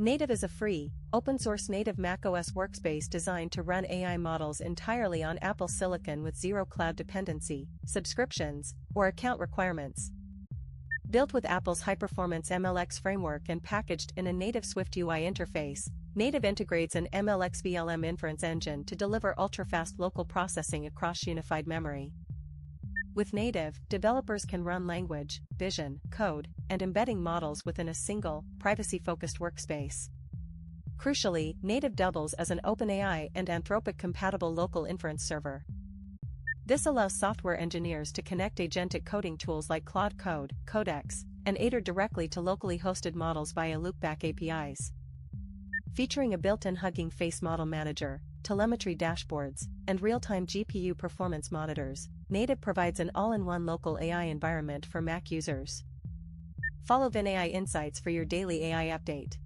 Nativ is a free, open-source native macOS workspace designed to run AI models entirely on Apple Silicon with zero cloud dependency, subscriptions, or account requirements. Built with Apple's high-performance MLX framework and packaged in a native SwiftUI interface, Nativ integrates an MLX-VLM inference engine to deliver ultra-fast local processing across unified memory. With Nativ, developers can run language, vision, code, and embedding models within a single, privacy-focused workspace. Crucially, Nativ doubles as an OpenAI and Anthropic-compatible local inference server. This allows software engineers to connect agentic coding tools like Claude Code, Codex, and Aider directly to locally hosted models via loopback APIs. Featuring a built-in Hugging Face model manager, telemetry dashboards, and real-time GPU performance monitors, Nativ provides an all-in-one local AI environment for Mac users. Follow VIN-AI Insights for your daily AI update.